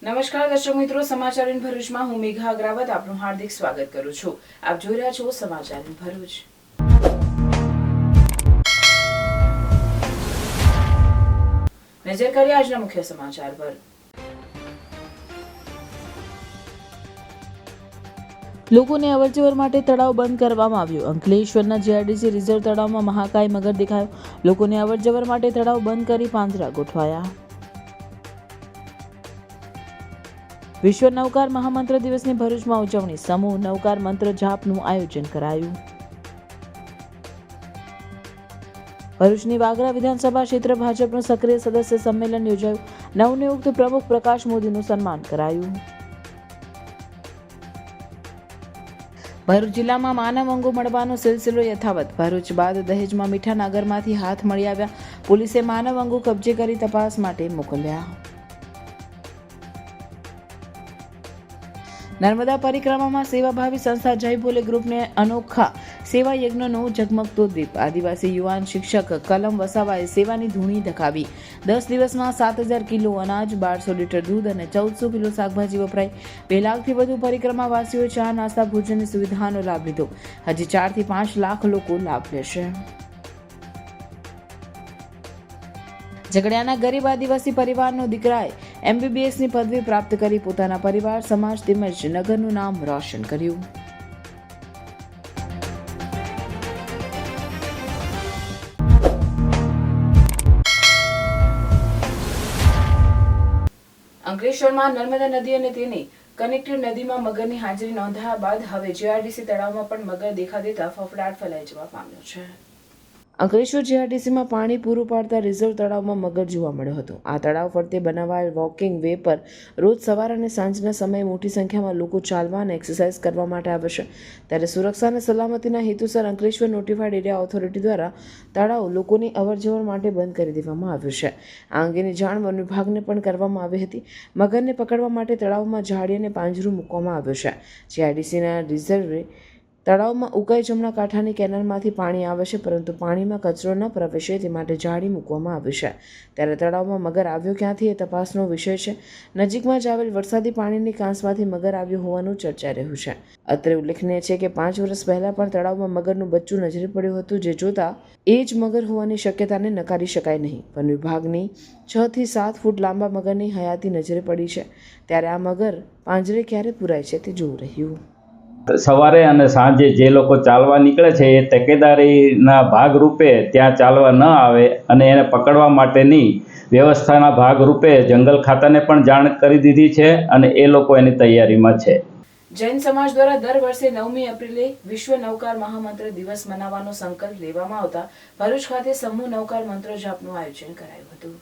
નમસ્કાર દર્શક મિત્રો, સમાચાર ઇન ભરૂચમાં હું મેઘા અગ્રવાલ આપનું હાર્દિક સ્વાગત કરું છું। આપ જોઈ રહ્યા છો સમાચાર ઇન ભરૂચ। નજર કરીએ આજના મુખ્ય સમાચાર પર। લોકોને અવરજવર માટે તળાવ બંધ કરવામાં આવ્યું। અંકલેશ્વરના જીઆરડીસી રિઝર્વ તળાવમાં મહાકાય મગર દેખાયો। લોકોને અવરજવર માટે તળાવ બંધ કરી પાંજરા ગોઠવાયા। વિશ્વ નવકાર મહામંત્ર દિવસની ભરૂચમાં ઉજવણી। સમૂહ નવકાર મંત્ર જાપનું આયોજન કરાયું। ભરૂચની વાગરા વિધાનસભા ક્ષેત્ર ભાજપનું સક્રિય સદસ્ય સંમેલન યોજાયું। નવનિયુક્ત પ્રમુખ પ્રકાશ મોદીનું સન્માન કરાયું। ભરૂચ જિલ્લામાં માનવ અંગો મળવાનો સિલસિલો યથાવત। ભરૂચ બાદ દહેજમાં મીઠા નાગરમાંથી હાથ મળી આવ્યા। પોલીસે માનવ અંગો કબજે કરી તપાસ માટે મોકલ્યા। નર્મદા પરિક્રમામાં સેવાભાવી સંસ્થા જય ભોલે ગ્રુપને અનોખા સેવા યજ્ઞનો ઝગમગતો દીપ। આદિવાસી યુવાન શિક્ષક કલમ વસાવાએ સેવાની ધૂણી ધકાવી। 10 દિવસમાં 7000 કિલો અનાજ, 1200 લીટર દૂધ અને 1400 કિલો શાકભાજી વપરાઈ। 2 લાખથી વધુ પરિક્રમાવાસીઓએ ચા નાસ્તા ભોજનની સુવિધાનો લાભ લીધો। હજી 4 થી 5 લાખ લોકો લાભ લેશે। ઝઘડિયાના ગરીબ આદિવાસી પરિવારનો દીકરાએ MBBSની પદવી પ્રાપ્ત કરી પોતાના પરિવાર, સમાજ તેમજ નગરનું નામ રોશન કર્યું। અંકલેશ્વરમાં નર્મદા નદી અને તેની કનેક્ટિવ નદીમાં મગરની હાજરી નોંધાયા બાદ હવે જીઆરડીસી તળાવમાં પણ મગર દેખા દેતા ફફડાટ ફેલાઈ જવા પામ્યો છે। અંકલેશ્વર જીઆરડીસીમાં પાણી પૂરું પાડતા રિઝર્વ તળાવમાં મગર જોવા મળ્યો હતો। આ તળાવ ફરતે બનાવાયેલ વોકિંગ વે પર રોજ સવાર અને સાંજના સમયે મોટી સંખ્યામાં લોકો ચાલવા અને એક્સરસાઇઝ કરવા માટે આવે છે। ત્યારે સુરક્ષા અને સલામતીના હેતુસર અંકલેશ્વર નોટિફાઈડ એરિયા ઓથોરિટી દ્વારા તળાવ લોકોની અવરજવર માટે બંધ કરી દેવામાં આવ્યું છે। આ અંગેની જાણ વન વિભાગને પણ કરવામાં આવી હતી। મગરને પકડવા માટે તળાવમાં જાળી અને પાંજરું મૂકવામાં આવ્યું છે। જીઆરડીસીના રિઝર્વે તળાવમાં ઉકાઈ જમણા કાંઠાની કેનાલમાંથી પાણી આવે છે, પરંતુ પાણીમાં કચરો ન પ્રવેશે તે માટે જાળી મૂકવામાં આવી છે। ત્યારે તળાવમાં મગર આવ્યો ક્યાંથી એ તપાસનો વિષય છે। નજીકમાં જ આવેલ વરસાદી પાણીની કાંસમાંથી મગર આવ્યો હોવાનું ચર્ચાઈ રહ્યું છે। અત્રે ઉલ્લેખનીય છે કે 5 વર્ષ પહેલા પણ તળાવમાં મગરનું બચ્ચું નજરે પડ્યું હતું, જે જોતા એ જ મગર હોવાની શક્યતાને નકારી શકાય નહીં। વન વિભાગની 6 થી 7 ફૂટ લાંબા મગરની હયાતી નજરે પડી છે। ત્યારે આ મગર પાંજરે ક્યારે પુરાય છે તે જોવું રહ્યું। સવારે અને સાંજે જે લોકો ચાલવા નીકળે છે એ તકેદારીના ભાગરૂપે ત્યાં ચાલવા ન આવે અને એને પકડવા માટેની વ્યવસ્થાના ભાગરૂપે જંગલ ખાતાને પણ જાણ કરી દીધી છે અને એ લોકો એની તૈયારીમાં છે। જૈન સમાજ દ્વારા દર વર્ષે 9મી એપ્રિલે વિશ્વ નવકાર મહામંત્ર દિવસ મનાવવાનો સંકલ્પ લેવામાં આવતા ભરૂચ ખાતે સમૂહ નવકાર મંત્ર જાપનું આયોજન કરાયું હતું।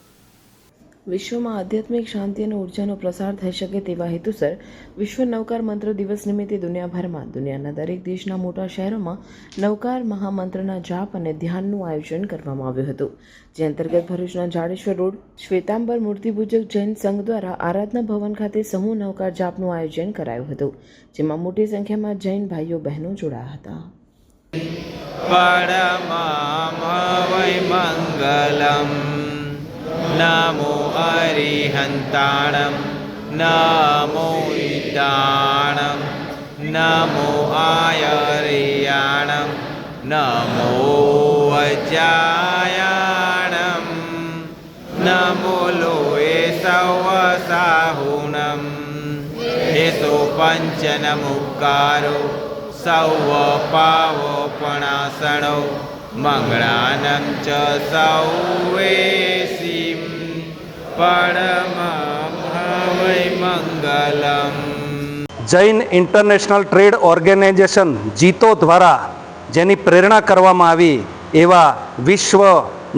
વિશ્વમાં આધ્યાત્મિક શાંતિ અને ઉર્જાનો પ્રસાર થઈ શકે તેવા હેતુસર વિશ્વ નવકાર મંત્ર દિવસ નિમિત્તે દુનિયાભરમાં દુનિયાના દરેક દેશના મોટા શહેરોમાં નવકાર મહામંત્રના જાપ અને ધ્યાનનું આયોજન કરવામાં આવ્યું હતું। જે અંતર્ગત ભરૂચના જાડેશ્વર રોડ શ્વેતાંબર મૂર્તિપૂજક જૈન સંઘ દ્વારા આરાધના ભવન ખાતે સમૂહ નવકાર જાપનું આયોજન કરાયું હતું, જેમાં મોટી સંખ્યામાં જૈન ભાઈઓ બહેનો જોડાયા હતા। નમો અરિહંતાણમ નમો ઈટાણમ નમો આયરિયાણમ નમો વજ્જાયાણમ નમો લોએ સૌવસાહુણમ એસો પંચનમુક્કારો સૌવ પાવોપણાસણો મંગળાનમ ચ સૌવેસીમ પરમભાવૈ મંગલમ। Jain International Trade Organization JITO દ્વારા જેની પ્રેરણા કરવામાં આવી એવા વિશ્વ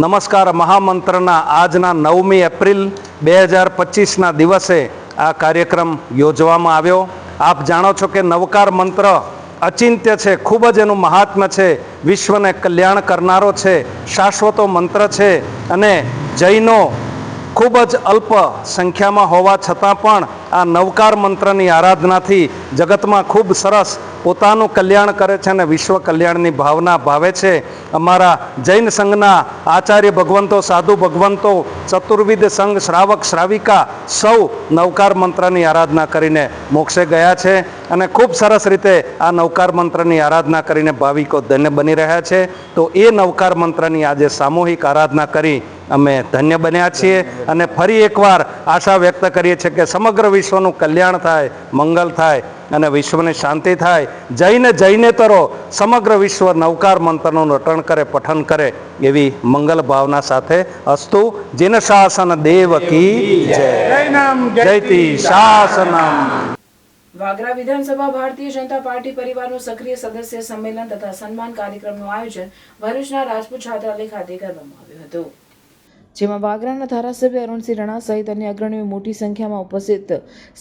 નમસ્કાર મહામંત્રના આજના 9મી એપ્રિલ 2025ના દિવસે આ કાર્યક્રમ યોજવામાં આવ્યો। આપ જાણો છો કે નવકાર મંત્ર અચિંત્ય છે, ખૂબ જ એનું મહાત્મ્ય છે, વિશ્વને કલ્યાણ કરનારો છે, શાશ્વતો મંત્ર છે અને જૈનો ખૂબ જ અલ્પ સંખ્યામાં હોવા છતાં પણ આ નવકાર મંત્રની આરાધનાથી જગતમાં ખૂબ સરસ પોતાનું કલ્યાણ કરે છે અને વિશ્વ કલ્યાણની ભાવના ભાવે છે. અમારા જૈન સંઘના આચાર્ય ભગવંતો, સાધુ ભગવંતો, ચતુર્વિધ સંઘ શ્રાવક શ્રાવિકા સૌ નવકાર મંત્રની આરાધના કરીને મોક્ષે ગયા છે અને ખૂબ સરસ રીતે આ નવકાર મંત્રની આરાધના કરીને ભાવિકો ધન્ય બની રહ્યા છે. તો એ નવકાર મંત્રની આજે સામૂહિક આરાધના કરી અમે ધન્ય બન્યા છીએ અને ફરી એકવાર આશા વ્યક્ત કરીએ છીએ કે સમગ્ર વિશ્વનું કલ્યાણ થાય, મંગલ થાય અને વિશ્વને શાંતિ થાય. જૈનેતરો સમગ્ર વિશ્વ નવકાર મંત્રનું રટણ કરે, પઠન કરે એવી મંગલ ભાવના સાથે અસ્તુ. જીન શાસન દેવ કી જય. જયતી શાસનમ. વાગરા વિધાનસભા ભારતીય જનતા પાર્ટી પરિવારનું સક્રિય સદસ્ય સંમેલન તથા સન્માન કાર્યક્રમનું આયોજન ભરૂચના રાજપૂત છાત્રાલય ખાતે કરવામાં આવ્યું હતું, જેમાં વાગરાના ધારાસભ્ય અરુણસિંહ રણા સહિત અન્ય અગ્રણીઓ મોટી સંખ્યામાં ઉપસ્થિત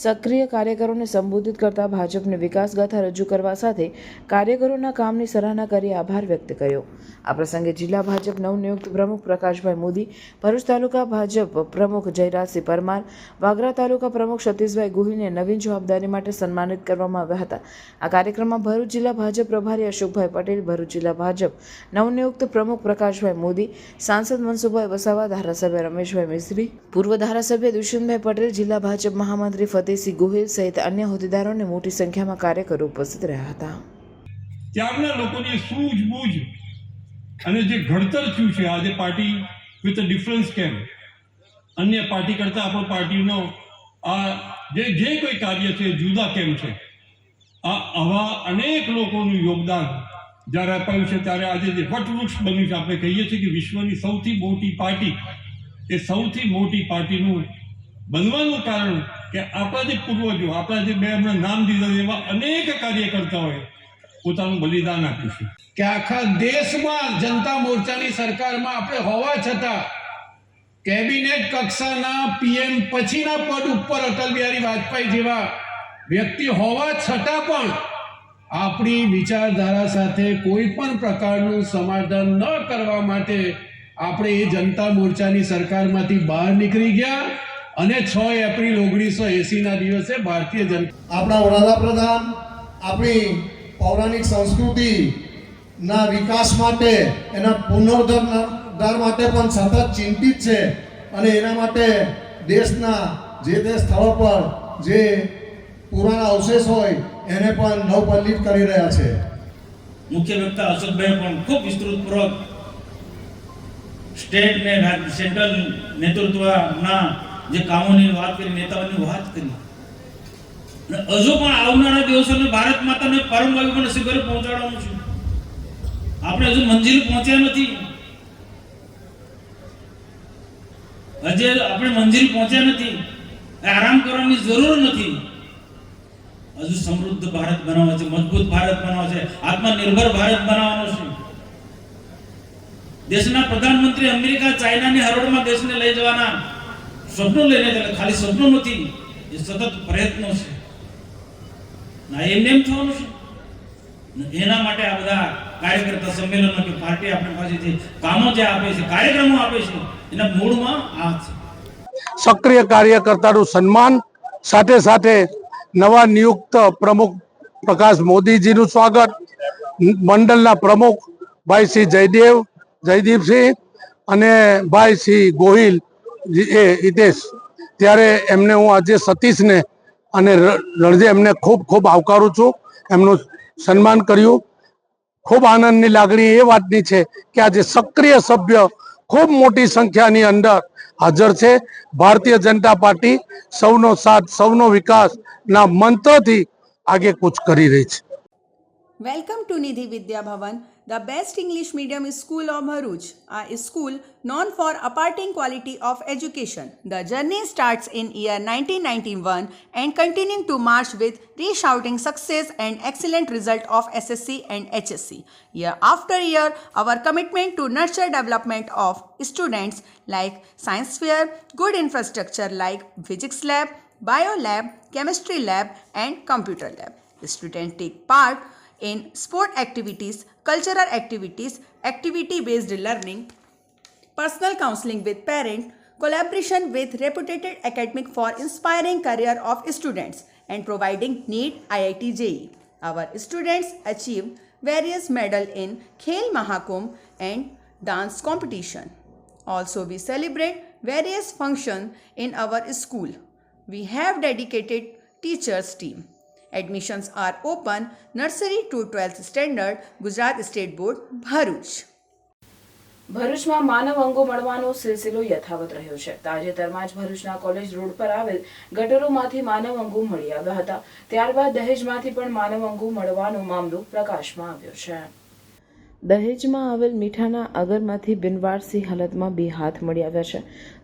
સક્રિય કાર્યકરોને સંબોધિત કરતા ભાજપને વિકાસ ગાથા રજૂ કરવા સાથે કાર્યકરોના કામની સરાહના કરી આભાર વ્યક્ત કર્યો. આ પ્રસંગે જિલ્લા ભાજપ નવનિયુક્ત પ્રમુખ પ્રકાશભાઈ મોદી, ભરૂચ તાલુકા ભાજપ પ્રમુખ જયરાજસિંહ પરમાર, વાગરા તાલુકા પ્રમુખ સતીશભાઈ ગોહિલને નવીન જવાબદારી માટે સન્માનિત કરવામાં આવ્યા હતા. આ કાર્યક્રમમાં ભરૂચ જિલ્લા ભાજપ પ્રભારી અશોકભાઈ પટેલ, ભરૂચ જિલ્લા ભાજપ નવનિયુક્ત પ્રમુખ પ્રકાશભાઈ મોદી, સાંસદ મનસુખભાઈ વસાવા, ધારાસભ્ય રમેશભાઈ મિસ્ત્રી, પૂર્વ ધારાસભ્ય દુષ્યંતભાઈ પટેલ, જિલ્લા ભાજપ મહામંત્રી ફતેહસિંહ ગોહિલ સહિત અન્ય હોદ્દેદારોને મોટી સંખ્યામાં કાર્યકરો ઉપસ્થિત રહ્યા હતા. ત્યારના લોકોની સૂઝબૂઝ અને જે ઘડતર થયું છે આજે પાર્ટી વિથ અ ડિફરન્સ કેમ અન્ય પાર્ટી કરતાં આપણી પાર્ટીનો આ જે કોઈ કાર્ય છે જુદા કેમ છે, આ આવા અનેક લોકોનું યોગદાન જ્યારે આપ્યું છે ત્યારે આજે જે વટવૃક્ષ બન્યું છે, આપણે કહીએ છીએ કે વિશ્વની સૌથી મોટી પાર્ટી, એ સૌથી મોટી પાર્ટીનું બનવાનું કારણ કે આપણા જે પૂર્વજો, આપણા જે બે હમણાં નામ દીધા એવા અનેક કાર્યકર્તાઓએ પોતાનું બલિદાન આપ્યું છે કે આખા દેશમાં જનતા મોરચાની સરકારમાં આપણે હોવા છતાં કેબિનેટ કક્ષાના પીએમ પછીના પદ ઉપર અટલ બિહારી વાજપેયી જેવા વ્યક્તિ હોવા છતાં પણ આપણી વિચારધારા સાથે કોઈ પણ પ્રકારનું સમાધાન ન કરવા માટે આપણે એ જનતા મોરચાની સરકારમાંથી બહાર નીકળી ગયા અને 6 એપ્રિલ 1980ના દિવસે ભારતીય જનતા આપણા વડાપ્રધાન આપણી પૌરાણિક સંસ્કૃતિના વિકાસ માટે, એના પુનરુદ્ધાર માટે પણ સતત ચિંતિત છે અને એના માટે દેશના જે તે સ્થળો પર જે પુરાણા અવશેષ હોય એને પણ નવપલ્લિત કરી રહ્યા છે. મુખ્ય વક્તા અશોકભાઈ પણ ખૂબ વિસ્તૃતપૂર્વક સ્ટેટ ને સેન્ટ્રલ નેતૃત્વના જે કામોની વાત કરી, નેતાઓની વાત કરી. હજુ પણ આવનારા દિવસોને ભારત માતાને પરમ પવિત્ર શિખરે પહોંચાડવાનું છે. આપણે હજુ મંજિલ પહોંચ્યા નથી, હજે આપણે મંજિલ પહોંચ્યા નથી. આરામ કરવાની જરૂર નથી. હજુ સમૃદ્ધ ભારત બનાવવાનો છે, મજબૂત ભારત બનાવવાનો છે, આત્મનિર્ભર ભારત બનાવવાનો છે. દેશના પ્રધાનમંત્રી અમેરિકા, ચાઇનાની હરોળમાં દેશને લઈ જવાના સ્વપ્નો લઈને ચાલે. ખાલી સ્વપ્નો નથી, એ સતત પ્રયત્નો છે. ના એમને એમ થવાનું છે. એના માટે આ બધા કાર્યકર્તા સંમેલનો કે પાર્ટી આપણી પાસેથી કામો જે આપે છે, કાર્યક્રમો આપે છે, એના મૂળમાં આ છે. સક્રિય કાર્યકર્તાનું સન્માન, સાથે સાથે નવા નિયુક્ત પ્રમુખ પ્રકાશ મોદીજીનું સ્વાગત, મંડળના પ્રમુખ ભાઈ શ્રી જયદીપસિંહ અને ભાઈ શ્રી ગોહિલ એ હિતેશ, ત્યારે એમને હું આજે સતીશને અને રણજે એમને ખૂબ ખૂબ આવકારું છું. એમનું સન્માન કર્યું. ખૂબ આનંદની લાગણી એ વાતની છે કે આજે સક્રિય સભ્ય ખૂબ મોટી સંખ્યાની અંદર હાજર છે. ભારતીય જનતા પાર્ટી સૌનો સાથ, સૌનો વિકાસના મંત્રથી આગે કૂચ કરી રહી છે. Welcome to Nidhi Vidya Bhavan, the best English medium school of Bharuch, a school known for imparting quality of education. The journey starts in year 1991 and continuing to march with resounding success and excellent result of SSC and HSC. Year after year, our commitment to nurture development of students like science fair, good infrastructure like physics lab, bio lab, chemistry lab and computer lab. Students take part in sport activities, cultural activities, activity-based learning, personal counseling with parents, collaboration with reputed academic for inspiring career of students and providing NEET IIT JEE. Our students achieved various medals in Khel Mahakumbh and dance competition. Also, we celebrate various functions in our school. We have dedicated teachers team. Admissions are open nursery to 12th standard, Gujarat State Board, Bharuch. ભરૂચમાં માનવ અંગો મળવાનો સિલસિલો યથાવત રહ્યો છે. તાજેતરમાં જ ભરૂચના કોલેજ રોડ પર આવેલ ગટરોમાંથી માનવ અંગો મળી આવ્યા હતા. ત્યારબાદ દહેજમાંથી પણ માનવ અંગો મળવાનો મામલો પ્રકાશમાં આવ્યો છે. દહેજમાં આવેલ મીઠાના અગરમાંથી બિનવારસી હાલતમાં 2 હાથ મળી આવ્યા છે.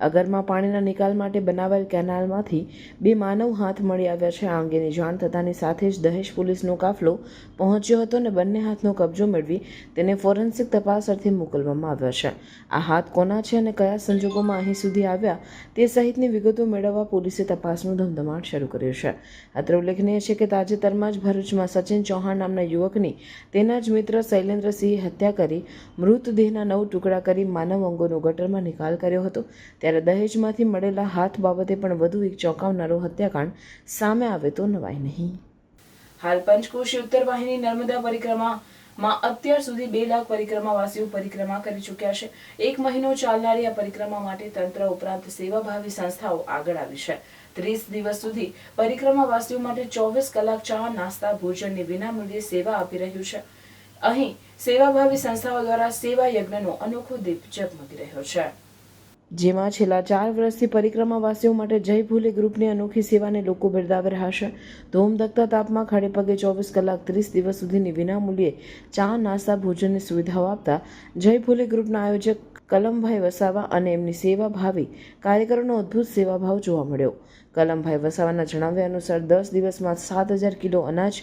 અગરમાં પાણીના નિકાલ માટે બનાવેલ કેનાલમાંથી 2 માનવ હાથ મળી આવ્યા છે. આ અંગેની જાણ થતાની સાથે જ દહેજ પોલીસનો કાફલો પહોંચ્યો હતો અને બંને હાથનો કબજો મેળવી તેને ફોરેન્સિક તપાસ અર્થે મોકલવામાં આવ્યા છે. આ હાથ કોના છે અને કયા સંજોગોમાં અહીં સુધી આવ્યા તે સહિતની વિગતો મેળવવા પોલીસે તપાસનો ધમધમાટ શરૂ કર્યો છે. અત્રે ઉલ્લેખનીય છે કે તાજેતરમાં જ ભરૂચમાં સચિન ચૌહાણ નામના યુવકની તેના જ મિત્ર શૈલેન્દ્રસિંહે હત્યા કરી મૃતદેહના 9 ટુકડા કરી માનવ અંગોનો ગટરમાં નિકાલ કર્યો હતો. ત્યારે દહેજમાંથી મળેલા હાથ બાબતે પણ વધુ એક ચોંકાવનારો હત્યાકાંડ સામે આવે તો નવાય નહીં. હાલ પંચકોશી ઉત્તર વાહિની નર્મદા પરિક્રમામાં અત્યાર સુધી 2 લાખ પરિક્રમાવાસીઓ પરિક્રમા કરી ચૂક્યા છે. 1 મહિનો ચાલનારી આ પરિક્રમા માટે તંત્ર ઉપરાંત સેવાભાવી સંસ્થાઓ આગળ આવી છે. 30 દિવસ સુધી પરિક્રમાવાસીઓ માટે 24 કલાક ચા નાસ્તા ભોજનની વિનામૂલ્યે સેવા આપી રહ્યું છે. અહીં સેવાભાવી સંસ્થાઓ દ્વારા સેવા યજ્ઞનો અનોખો દીપ ઝગમગી રહ્યો છે. જેમાં છેલ્લા 4 વર્ષથી પરિક્રમાવાસીઓ માટે જય ભોલે ગ્રુપની અનોખી સેવાને લોકો બિરદાવી રહ્યા છે. ધોમધકતા તાપમાં ખાડે પગે 24 કલાક 30 દિવસ સુધીની વિનામૂલ્યે ચા નાસ્તા ભોજનની સુવિધાઓ આપતા જય ભોલે ગ્રુપના આયોજક કલમભાઈ વસાવા અને એમની સેવાભાવી કાર્યકરોનો અદ્ભુત સેવાભાવ જોવા મળ્યો. કલમભાઈ વસાવાના જણાવ્યા અનુસાર 10 દિવસમાં 7000 કિલો અનાજ,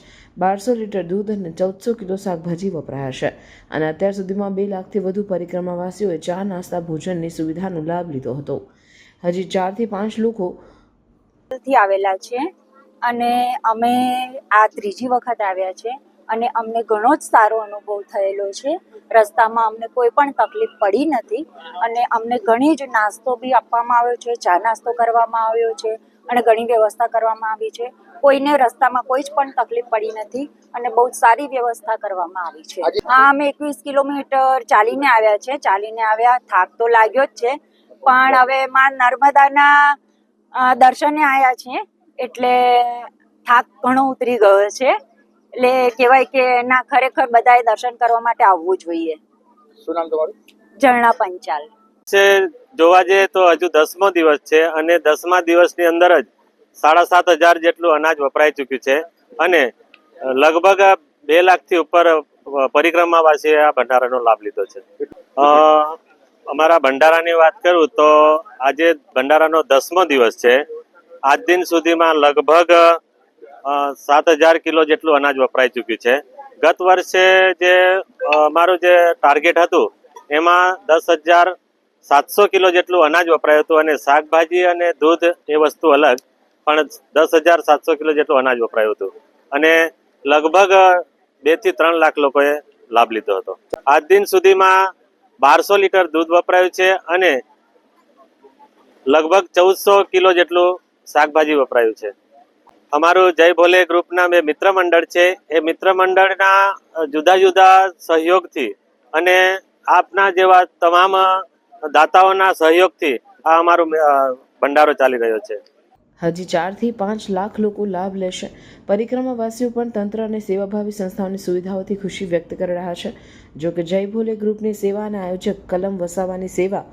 1200 લીટર દૂધ અને 1400 કિલો શાકભાજી વપરાયા છે અને અત્યાર સુધીમાં 2 લાખથી વધુ પરિક્રમાવાસીઓએ ચા નાસ્તા ભોજનની સુવિધાનો લાભ લીધો હતો. હજી 4 થી 5 લોકો આવેલા છે અને અમે આ 3જી વખત આવ્યા છે અને અમને ઘણો જ સારો અનુભવ થયેલો છે. રસ્તામાં અમને કોઈ પણ તકલીફ પડી નથી અને અમને ઘણી જ નાસ્તો બી આપવામાં આવ્યો છે, ચા નાસ્તો કરવામાં આવ્યો છે અને ઘણી વ્યવસ્થા કરવામાં આવી છે. કોઈને રસ્તામાં કોઈ જ પણ તકલીફ પડી નથી અને બહુ સારી વ્યવસ્થા કરવામાં આવી છે. હા, અમે 21 કિલોમીટર ચાલીને આવ્યા છે. ચાલીને આવ્યા, થાક તો લાગ્યો જ છે, પણ હવે માં નર્મદાના દર્શને આવ્યા છીએ એટલે થાક ઘણો ઉતરી ગયો છે. એટલે કહેવાય કે ના, ખરેખર બધાએ દર્શન કરવા માટે આવવું જોઈએ. શું નામ તમારું? ઝરણા પંચાલ છે. જોવા જઈએ તો હજુ 10મો દિવસ છે અને 10મા દિવસની અંદર જ 7500 જેટલું અનાજ વપરાઈ ચૂક્યું છે અને લગભગ 2 લાખથી ઉપર પરિક્રમાવાસીએ આ ભંડારાનો લાભ લીધો છે. અમારા ભંડારાની વાત કરું તો આજે ભંડારાનો 10મો દિવસ છે. આજ દિન સુધીમાં લગભગ 7000 કિલો જેટલું અનાજ વપરાઈ ચૂક્યું છે. ગત વર્ષે જે અમારું જે ટાર્ગેટ હતું એમાં 10,700 કિલો જેટલું અનાજ વપરાયું હતું અને શાકભાજી અને દૂધ એ વસ્તુ અલગ, પણ 10,700 કિલો જેટલું અનાજ વપરાયું હતું અને લગભગ 2 થી 3 લાખ લોકોએ લાભ લીધો હતો. આજ દિન સુધીમાં 1200 લીટર દૂધ વપરાયું છે અને લગભગ 1400 કિલો જેટલું શાકભાજી વપરાયું છે. અમારું જય ભોલે ગ્રુપના બે મિત્ર મંડળ છે. એ મિત્ર મંડળના જુદા જુદા સહયોગથી અને આપના જેવા તમામ દાતાઓના સહયોગથી આ અમારો ભંડારો ચાલી રહ્યો છે. હજી 4 થી 5 લાખ લોકો લાભ લેશે. પરિક્રમાવાસીઓ પણ તંત્ર અને સેવાભાવી સંસ્થાઓની સુવિધાઓથી ખુશી વ્યક્ત કરી રહ્યા છે. જો કે જય ભોલે ગ્રુપની સેવા અને આયોજક કલમ વસાવાની સેવા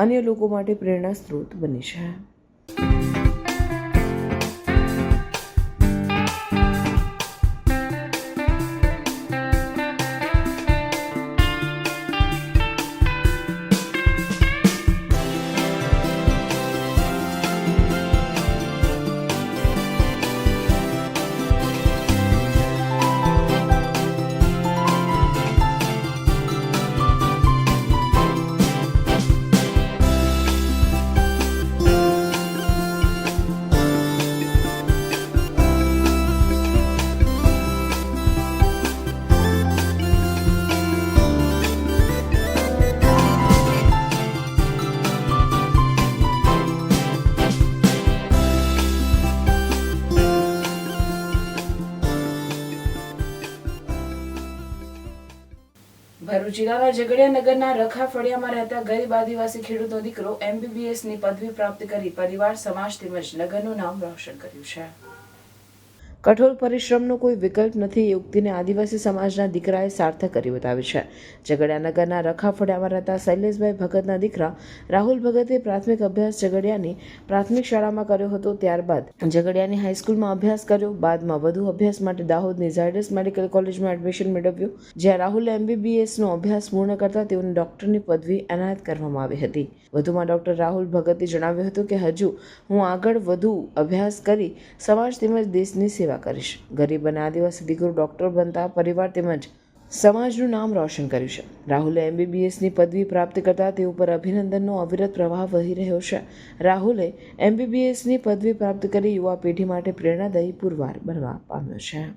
અન્ય લોકો માટે પ્રેરણા સ્ત્રોત બની છે. ભરૂચ જિલ્લાના ઝઘડિયા નગરના રખા ફળિયામાં રહેતા ગરીબ આદિવાસી ખેડૂતનો દીકરો MBBSની પદવી પ્રાપ્ત કરી પરિવાર, સમાજ તેમજ નગરનું નામ રોશન કર્યું છે. કઠોર પરિશ્રમનો કોઈ વિકલ્પ નથી એ ઉક્તિને આદિવાસી સમાજના દીકરાએ સાર્થક કરી બતાવી છે. ઝઘડિયા નગરના રખા ફળિયામાં રહેતા શૈલેષભાઈ ભગતના દીકરા રાહુલ ભગતે પ્રાથમિક અભ્યાસ ઝઘડિયાની પ્રાથમિક શાળામાં કર્યો હતો. ત્યારબાદ ઝઘડિયાની હાઈસ્કૂલમાં અભ્યાસ કર્યો. બાદમાં વધુ અભ્યાસ માટે દાહોદની ઝાયડસ મેડિકલ કોલેજમાં એડમિશન મેળવ્યું, જ્યાં રાહુલે MBBSનો અભ્યાસ પૂર્ણ કરતા તેઓને ડોક્ટરની પદવી એનાયત કરવામાં આવી હતી. વધુમાં ડોક્ટર રાહુલ ભગતે જણાવ્યું હતું કે હજુ હું આગળ વધુ અભ્યાસ કરી સમાજ તેમજ દેશની સેવા કરીશ. ગરીબ અને આદિવાસી દીકરો ડોક્ટર બનતા પરિવાર તેમજ સમાજનું નામ રોશન કર્યું છે. રાહુલે MBBSની પદવી પ્રાપ્ત કરતા તેઓ પર અભિનંદનનો અવિરત પ્રવાહ વહી રહ્યો છે. રાહુલે MBBSની પદવી પ્રાપ્ત કરી યુવા પેઢી માટે પ્રેરણાદાયી પુરવાર બનવા પામ્યો છે.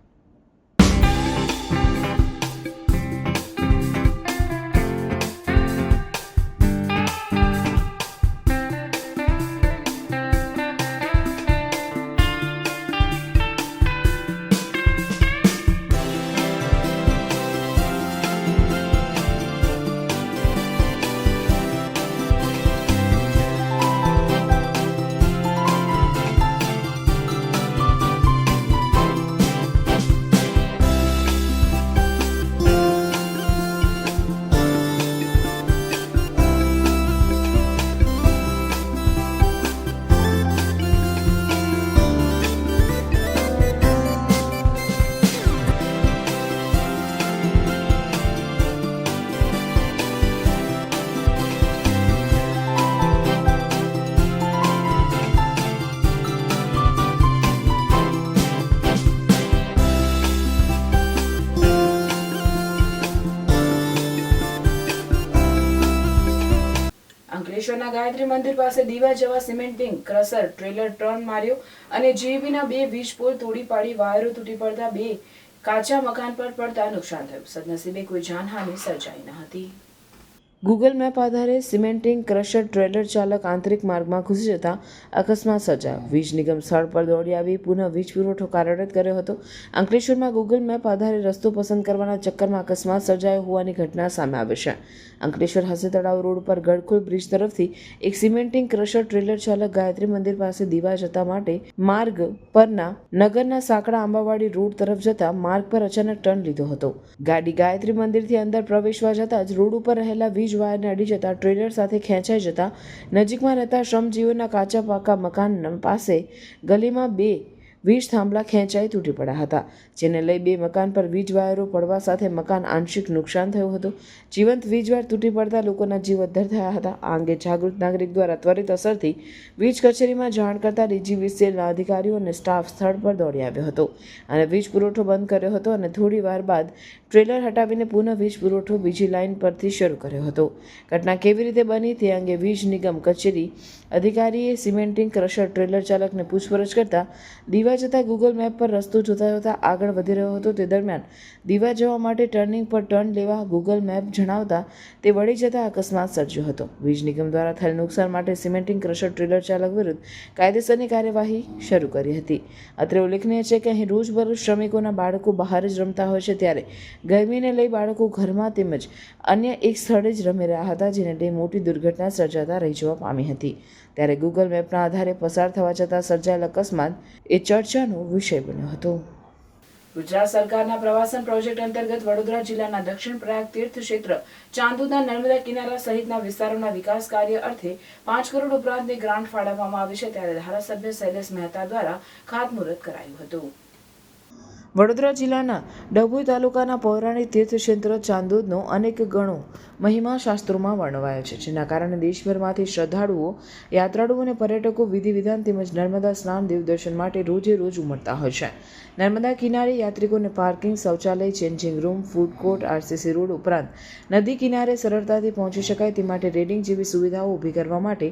અંકલેશ્વરના ગાયત્રી મંદિર પાસે દીવા જવા સિમેન્ટિંગ ક્રશર ટ્રેલર ટર્ન માર્યો અને GEBના 2 વીજ પોલ તોડી પાડી વાયરો તૂટી પડતા 2 કાચા મકાન પર પડતા નુકસાન થયું. સદનસીબે કોઈ જાનહાનિ સર્જાઈ ન હતી. ગૂગલ મેપ આધારે સિમેન્ટિંગ ક્રશર ટ્રેલર ચાલક આંતરિક માર્ગમાં ઘૂસી જતા અકસ્માત સર્જાયો. વીજ નિગમ સ્થળ પર દોડી આવી પુનઃ વીજ પુરવઠો કાર્યરત કર્યો હતો. અંકલેશ્વરમાં ગૂગલ મેપ આધારે રસ્તો પસંદ કરવાના ચક્કરમાં અકસ્માત સર્જાયો હોવાની ઘટના સામે આવી છે. અંકલેશ્વર હસી તળાવ રોડ પર ગડખોલ બ્રિજ તરફથી એક સિમેન્ટિંગ ક્રશર ટ્રેલર ચાલક ગાયત્રી મંદિર પાસે દીવા જતા માટે માર્ગ પરના નગરના સાંકડા આંબાવાડી રોડ તરફ જતા માર્ગ પર અચાનક ટર્ન લીધો હતો. ગાડી ગાયત્રી મંદિરથી અંદર પ્રવેશવા જતા જ રોડ ઉપર રહેલા વીજ વાયરને અડી જતા ટ્રેલર સાથે ખેંચાઈ જતા નજીકમાં રહેતા શ્રમજીવીઓના કાચા પાકા મકાન પાસે ગલીમાં 2 વીજ થાંભલા ખેંચાઈ તૂટી પડ્યા હતા, જેને લઈ 2 મકાન પર વીજ વાયરો પડવા સાથે મકાન આંશિક નુકસાન થયું હતું. જીવંત વીજ વાયર તૂટી પડતા લોકોના જીવ અદ્ધર થયા હતા. આ અંગે જાગૃત નાગરિક દ્વારા ત્વરિત અસરથી વીજ કચેરીમાં જાણ કરતા DGVCLના અધિકારીઓ અને સ્ટાફ સ્થળ પર દોડી આવ્યો હતો અને વીજ પુરવઠો બંધ કર્યો હતો અને થોડી વાર બાદ ટ્રેલર હટાવીને પુનઃ વીજ પુરવઠો બીજી લાઇન પરથી શરૂ કર્યો હતો. ઘટના કેવી રીતે બની તે અંગે વીજ નિગમ કચેરી અધિકારીએ સિમેન્ટિંગ ક્રશર ટ્રેલર ચાલકને પૂછપરછ કરતા દીવા જતા ગૂગલ મેપ પર રસ્તો જોતા જોતા આગળ વધી રહ્યો હતો. તે દરમિયાન દીવા જવા માટે ટર્નિંગ પર ટર્ન લેવા ગૂગલ મેપ જણાવતા તે વળી જતા અકસ્માત સર્જ્યો હતો. વીજ નિગમ દ્વારા થયેલ નુકસાન માટે સિમેન્ટિંગ ક્રશર ટ્રેલર ચાલક વિરુદ્ધ કાયદેસરની કાર્યવાહી શરૂ કરી હતી. અત્રે ઉલ્લેખનીય છે કે અહીં રોજબરોજ શ્રમિકોના બાળકો બહાર જ રમતા હોય છે, ત્યારે ગરમીને લઈ બાળકો ઘરમાં તેમજ અન્ય એક સ્થળે જ રમી રહ્યા હતા, જેને લઈ મોટી દુર્ઘટના સર્જાતા રહી જવા પામી હતી. ત્યારે ગૂગલ મેપના આધારે પસાર થવા છતાં સર્જાયેલ અકસ્માત એ ચર્ચાનો વિષય બન્યો હતો. ગુજરાત સરકારના પ્રવાસન પ્રોજેક્ટ અંતર્ગત વડોદરા જિલ્લાના દક્ષિણ પ્રયાગ તીર્થ ક્ષેત્ર ચાંદોદના નર્મદા કિનારા સહિતના વિસ્તારોના વિકાસ કાર્ય અર્થે 5 કરોડ ઉપરાંતની ગ્રાન્ટ ફાળવવામાં આવી છે, ત્યારે ધારાસભ્ય શૈલેષ મહેતા દ્વારા ખાતમુહૂર્ત કરાયું હતું. વડોદરા જિલ્લાના ડભોઈ તાલુકાના પૌરાણિક તીર્થક્ષેત્ર ચાંદોદનો અનેક ગણો મહિમા શાસ્ત્રોમાં વર્ણવાયો છે, જેના કારણે દેશભરમાંથી શ્રદ્ધાળુઓ, યાત્રાળુઓ અને પર્યટકો વિધિ વિધાન તેમજ નર્મદા સ્નાન દેવદર્શન માટે રોજે રોજ ઉમટતા હોય છે. નર્મદા કિનારે યાત્રિકોને પાર્કિંગ, શૌચાલય, changing room, food court, RCC road ઉપરાંત નદી કિનારે સરળતાથી પહોંચી શકાય તે માટે રેડિંગ જેવી સુવિધાઓ ઊભી કરવા માટે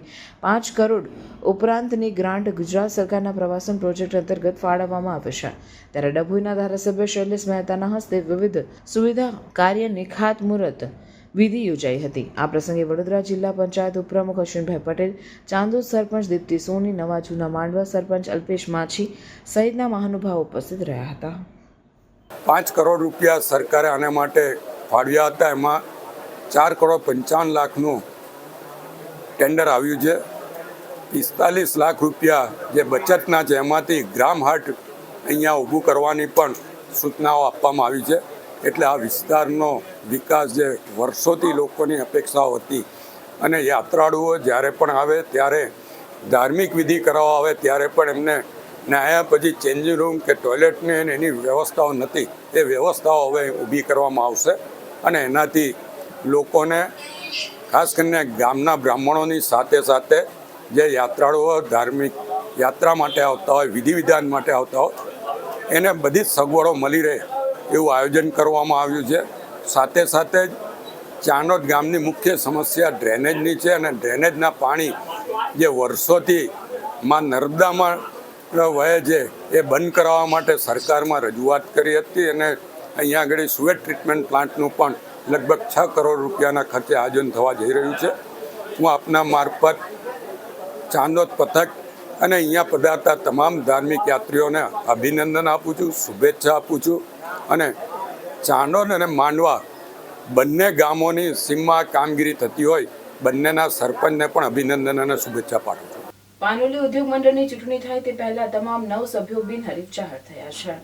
5 કરોડ ઉપરાંતની ગ્રાન્ટ ગુજરાત સરકારના પ્રવાસન પ્રોજેક્ટ અંતર્ગત ફાળવવામાં આવે છે. ત્યારે ડભોઈના ધારાસભ્ય શૈલેષ મહેતાના હસ્તે વિવિધ સુવિધા કાર્યની ખાતમુહૂર્ત વિધિ યોજાઈ હતી. આ પ્રસંગે વડોદરા જિલ્લા પંચાયત ઉપપ્રમુખ અશ્વિનભાઈ પટેલ, ચાંદોદ સરપંચ દીપ્તિ સોની, નવા જૂના માંડવા સરપંચ અલ્પેશ માછી સહિતના મહાનુભાવો ઉપસ્થિત રહ્યા હતા. 5 કરોડ રૂપિયા સરકારે આના માટે ફાળવ્યા હતા. એમાં 4,55,00,000નું ટેન્ડર આવ્યું છે. 45 લાખ રૂપિયા જે બચતના છે એમાંથી ગ્રામ હાટ અહીંયા ઊભું કરવાની પણ સૂચનાઓ આપવામાં આવી છે. એટલે આ વિસ્તારનો વિકાસ જે વર્ષોથી લોકોની અપેક્ષાઓ હતી અને યાત્રાળુઓ જ્યારે પણ આવે ત્યારે ધાર્મિક વિધિ કરાવવા આવે ત્યારે પણ એમને નાહ્યા પછી ચેન્જિંગ રૂમ કે ટોયલેટની એની વ્યવસ્થાઓ નથી. એ વ્યવસ્થાઓ હવે ઊભી કરવામાં આવશે અને એનાથી લોકોને ખાસ કરીને ગામના બ્રાહ્મણોની સાથે સાથે જે યાત્રાળુઓ ધાર્મિક યાત્રા માટે આવતા હોય, વિધિ વિધાન માટે આવતા હોય, એને બધી જ સગવડો મળી રહે એવું આયોજન કરવામાં આવ્યું છે. સાથે સાથે જ ચાનોદ ગામની મુખ્ય સમસ્યા ડ્રેનેજની છે અને ડ્રેનેજના પાણી જે વર્ષોથી માં નર્મદામાં વહે છે એ બંધ કરાવવા માટે સરકારમાં રજૂઆત કરી હતી અને અહીંયા આગળ સુએજ ટ્રીટમેન્ટ પ્લાન્ટનું પણ લગભગ 6 કરોડ રૂપિયાના ખર્ચે આયોજન થવા જઈ રહ્યું છે. હું આપના મારફત ચાંદોદ પથક અને અહીંયા પધારતા તમામ ધાર્મિક યાત્રીઓને અભિનંદન આપું છું, શુભેચ્છા આપું છું અને ચાંદોદ અને માંડવા બંને ગામોની સીમમાં કામગીરી થતી હોય બંનેના સરપંચને પણ અભિનંદન અને શુભેચ્છા પાઠવું છું. પાનોલી ઉદ્યોગ મંડળની ચૂંટણી થાય તે પહેલા તમામ 9 સભ્યો બિનહરીફ જાહેર થયા છે.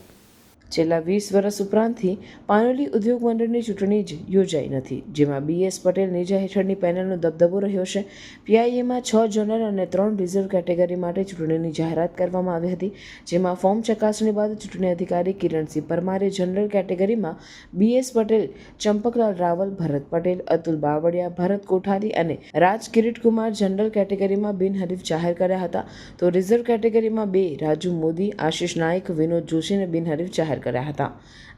છેલ્લા 20 વર્ષ ઉપરાંતથી પાનોલી ઉદ્યોગ મંડળની ચૂંટણી જ યોજાઈ નથી, જેમાં BS પટેલ નેજા હેઠળની પેનલનો દબદબો રહ્યો છે. PIAમાં 6 જનરલ અને 3 રિઝર્વ કેટેગરી માટે ચૂંટણીની જાહેરાત કરવામાં આવી હતી, જેમાં ફોર્મ ચકાસણી બાદ ચૂંટણી અધિકારી કિરણસિંહ પરમારે જનરલ કેટેગરીમાં BS પટેલ, ચંપકલાલ રાવલ, ભરત પટેલ, અતુલ બાવળિયા, ભરત કોઠારી અને રાજ કિરીટકુમાર જનરલ કેટેગરીમાં બિનહરીફ જાહેર કર્યા હતા, તો રિઝર્વ કેટેગરીમાં 2 રાજુ મોદી, આશિષ નાયક, વિનોદ જોશીને બિનહરીફ જાહેર કર્યા હતા.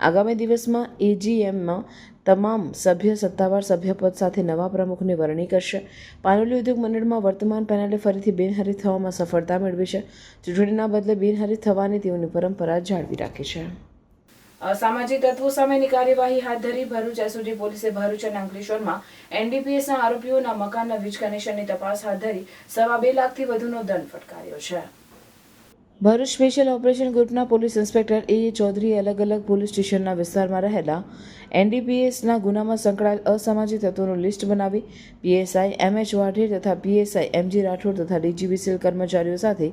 આગામી દિવસમાં AGMમાં તમામ સભ્ય સત્તાવાર સભ્યપદ સાથે નવા પ્રમુખની વરણી કરશે. પાનોલી ઉદ્યોગ મંડળમાં વર્તમાન પેનલે ફરીથી બિનહરીફ થવામાં સફળતા મેળવી છે. ચૂંટણીના બદલે બિનહરીફ થવાની તેઓની પરંપરા જાળવી રાખી છે. અસામાજિક તત્વો સામેની કાર્યવાહી હાથ ધરી. ભરૂચ SOG પોલીસે ભરૂચ અને અંકલેશ્વરમાં NDPSના આરોપીઓના મકાનના વીજ કનેક્શનની તપાસ હાથ ધરી 2.5 લાખથી વધુનો દંડ ફટકાર્યો છે. ભરૂચ સ્પેશિયલ ઓપરેશન ગ્રુપના પોલીસ ઇન્સ્પેક્ટર A. ચૌધરીએ અલગ અલગ પોલીસ સ્ટેશનના વિસ્તારમાં રહેલા NDPSના ગુનામાં સંકળાયેલ અસામાજિક તત્વોનું લિસ્ટ બનાવી PSI MH વાઢેર તથા PSI MG રાઠોડ તથા DGBCL કર્મચારીઓ સાથે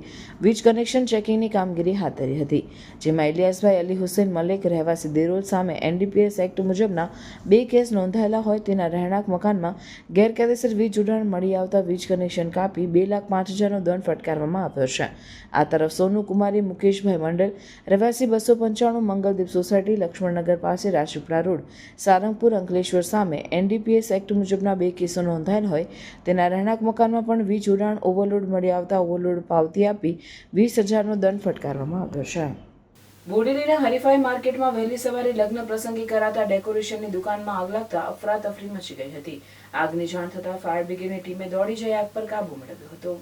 વીજ કનેક્શન ચેકિંગની કામગીરી હાથ ધરી હતી, જેમાં ઇલિયાસભાઈ અલી હુસેન મલેક રહેવાસી દેરોલ સામે NDPS એક્ટ મુજબના 2 કેસ નોંધાયેલા હોય તેના રહેણાંક મકાનમાં ગેરકાયદેસર વીજ જોડાણ મળી આવતા વીજ કનેક્શન કાપી 2,05,000નો દંડ ફટકારવામાં આવ્યો છે. આ તરફ સોનુ કુમારી મુકેશભાઈ મંડલ રહેવાસી 295 મંગલદીપ સોસાયટી, લક્ષ્મણનગર પાસે રાજપીપળા રોડ, સારંગપુર, અંકલેશ્વર સામે NDPS એક્ટ મુજબના 2 કેસો નોંધાયેલ હોય તેના રહેણાંક મકાનમાં પણ વીજ જોડાણ ઓવરલોડ મળી આવતા ઓવરલોડ પાવતી આપી 20,000નો દંડ ફટકારવામાં આવ્યો છે. બોડેલીના હરીફાઈ માર્કેટમાં વહેલી સવારે લગ્ન પ્રસંગે કરાતા ડેકોરેશનની દુકાનમાં આગ લાગતા અફરાતફરી મચી ગઈ હતી. આગની જાણ થતાં ફાયર બ્રિગેડની ટીમે દોડી જઈ આગ પર કાબૂ મેળવ્યો હતો.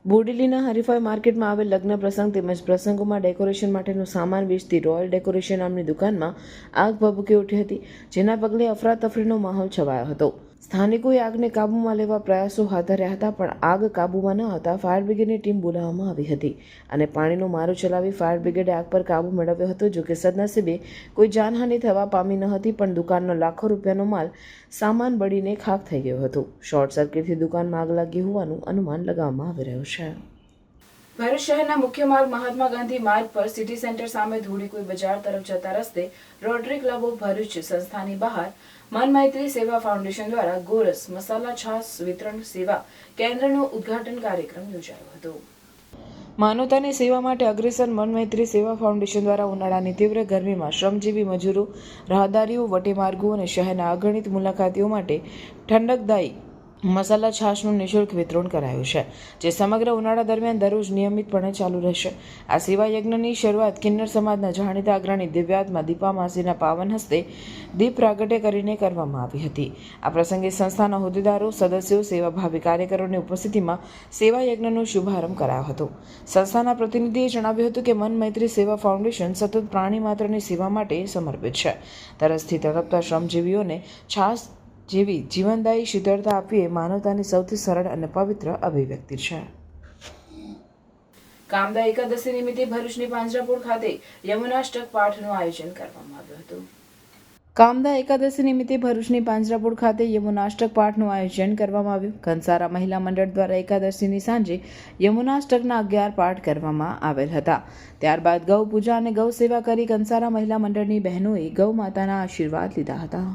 બોડેલીના હરીફાઈ માર્કેટમાં આવેલ લગ્ન પ્રસંગ તેમજ પ્રસંગોમાં ડેકોરેશન માટેનો સામાન વેચતી રોયલ ડેકોરેશન નામની દુકાનમાં આગ ભભૂકી ઉઠી હતી, જેના પગલે અફરાતફરીનો માહોલ છવાયો હતો. સ્થાનિકોએ આગને કાબૂમાં લેવા પ્રયાસો હાથ ધર્યા હતા, પણ આગ કાબૂમાં ન આવતા ફાયર બ્રિગેડની ટીમ બોલાવવામાં આવી હતી અને પાણીનો મારો ચલાવી ફાયર બ્રિગેડે આગ પર કાબૂ મેળવ્યો હતો. જોકે સદનસીબે કોઈ જાનહાનિ થવા પામી ન હતી, પણ દુકાનનો લાખો રૂપિયાનો માલ સામાન બળીને ખાખ થઈ ગયો હતો. શોર્ટ સર્કિટથી દુકાનમાં આગ લાગી હોવાનું અનુમાન લગાવવામાં આવી રહ્યું છે. ભરૂચ શહેરના મુખ્ય માર્ગ મહાત્મા ગાંધી માર્ગ પર સિટી સેન્ટર સામે ધોળીકુઈ બજાર તરફ જતા રસ્તે રોટરી ક્લબ ઓફ ભરૂચ સંસ્થાની બહાર મન મૈત્રી સેવા ફાઉન્ડેશન દ્વારા ગોરસ મસાલા છાશ વિતરણ સેવા કેન્દ્રનો ઉદ્ઘાટન કાર્યક્રમ યોજાયો હતો. માનવતાની સેવા માટે અગ્રેસર મન મૈત્રી સેવા ફાઉન્ડેશન દ્વારા ઉનાળાની તીવ્ર ગરમીમાં શ્રમજીવી મજૂરો, રાહદારીઓ, વટેમાર્ગો અને શહેરના અગણિત મુલાકાતીઓ માટે ઠંડકદાયી મસાલા છાશનું નિઃશુલ્ક વિતરણ કરાયું છે, જે સમગ્ર ઉનાળા દરમિયાન દરરોજ નિયમિતપણે ચાલુ રહેશે. આ સેવા યજ્ઞની શરૂઆત કિન્નર સમાજના જાણીતા અગ્રણી દિવ્યાત્મા દીપા માસીના પાવન હસ્તે દીપ પ્રાગટ્ય કરીને કરવામાં આવી હતી. આ પ્રસંગે સંસ્થાના હોદ્દેદારો, સદસ્યો, સેવાભાવી કાર્યકરોની ઉપસ્થિતિમાં સેવા યજ્ઞનો શુભારંભ કરાયો હતો. સંસ્થાના પ્રતિનિધિએ જણાવ્યું હતું કે મન મૈત્રી સેવા ફાઉન્ડેશન સતત પ્રાણી માત્રની સેવા માટે સમર્પિત છે. તરસથી તડપતા શ્રમજીવીઓને છાશ જેવી જીવનદાયી શીતળતા આપવી એ માનવતાની સૌથી સરળ અને પવિત્ર અભિવ્યક્તિ છે. કામદા એકાદશી નિમિત્તે ભરૂચની પાંજરાપોળ ખાતે યમુનાષ્ટક પાઠનું આયોજન કરવામાં આવ્યું હતું. કામદા એકાદશી નિમિત્તે ભરૂચની પાંજરાપોળ ખાતે યમુનાષ્ટક પાઠનું આયોજન કરવામાં આવ્યું. કંસારા મહિલા મંડળ દ્વારા એકાદશીની સાંજે યમુનાષ્ટકના 11 પાઠ કરવામાં આવેલ હતા. ત્યારબાદ ગૌ પૂજા અને ગૌ સેવા કરી કંસારા મહિલા મંડળની બહેનોએ ગૌ માતાના આશીર્વાદ લીધા હતા.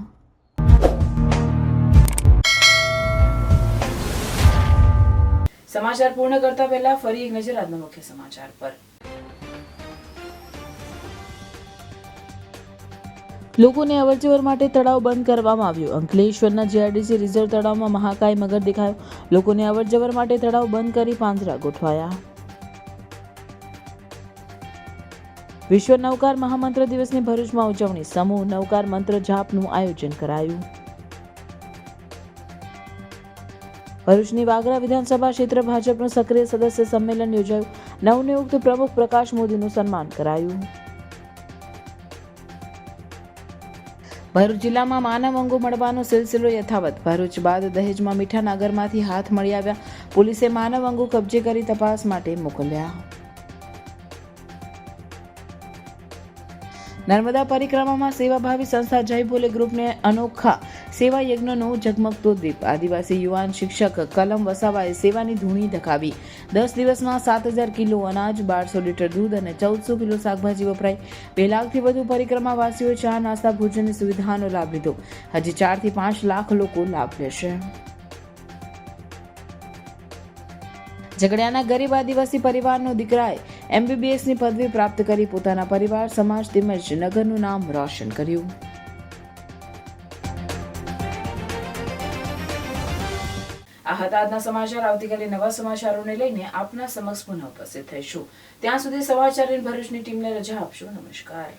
સમાચાર પૂર્ણ કરતા પહેલા ફરી એક નજર આજના મુખ્ય સમાચાર પર. લોકોને અવરજવર માટે તળાવ બંધ કરવામાં આવ્યું. અંકલેશ્વરના જીઆરડીસી રિઝર્વ તળાવમાં મહાકાય મગર દેખાયો. લોકોને અવરજવર માટે તળાવ બંધ કરી પાંજરા ગોઠવાયા. વિશ્વ નૌકાર મહામંત્ર દિવસની ભરૂચમાં ઉજવણી. સમૂહ નૌકાર મંત્ર જાપનું આયોજન કરાયું. ભરૂચની વાગરા વિધાનસભા ક્ષેત્ર ભાજપનું સક્રિય સદસ્ય સંમેલન યોજાયું. નવનિયુક્ત પ્રમુખ પ્રકાશ મોદીનું સન્માન કરાયું. ભરૂચ જિલ્લામાં માનવ અંગો મળવાનો સિલસિલો યથાવત. ભરૂચ બાદ દહેજમાં મીઠાનગરમાંથી હાથ મળી આવ્યા. પોલીસે માનવ અંગો કબજે કરી તપાસ માટે મોકલ્યા. નર્મદા પરિક્રમામાં સેવાભાવી સંસ્થા જય ભોલે ગ્રુપને અનોખા સેવા યજ્ઞનો ઝગમગતો દીપ. આદિવાસી યુવાન શિક્ષક કલમ વસાવાએ સેવાની ધૂણી ધકાવી. 10 દિવસમાં 7000 કિલો અનાજ, 1200 લીટર દૂધ અને 1400 કિલો શાકભાજી વપરાઈ. 2 લાખથી વધુ પરિક્રમાવાસીઓએ ચા નાસ્તા ભોજનની સુવિધાનો લાભ લીધો. હજી 4 થી 5 લાખ લોકો લાભ લેશે. ઝઘડિયાના ગરીબ આદિવાસી પરિવારનો દીકરાએ MBBSની પદવી પ્રાપ્ત કરી પોતાના પરિવાર, સમાજ તેમજ નગરનું નામ રોશન કર્યું. આ હતા આજના સમાચાર. આવતીકાલે નવા સમાચારોને લઈને આપના સમક્ષ પુનઃ ઉપસ્થિત થઈશું. ત્યાં સુધી સમાચાર ભરૂચની ટીમને રજા આપશો. નમસ્કાર.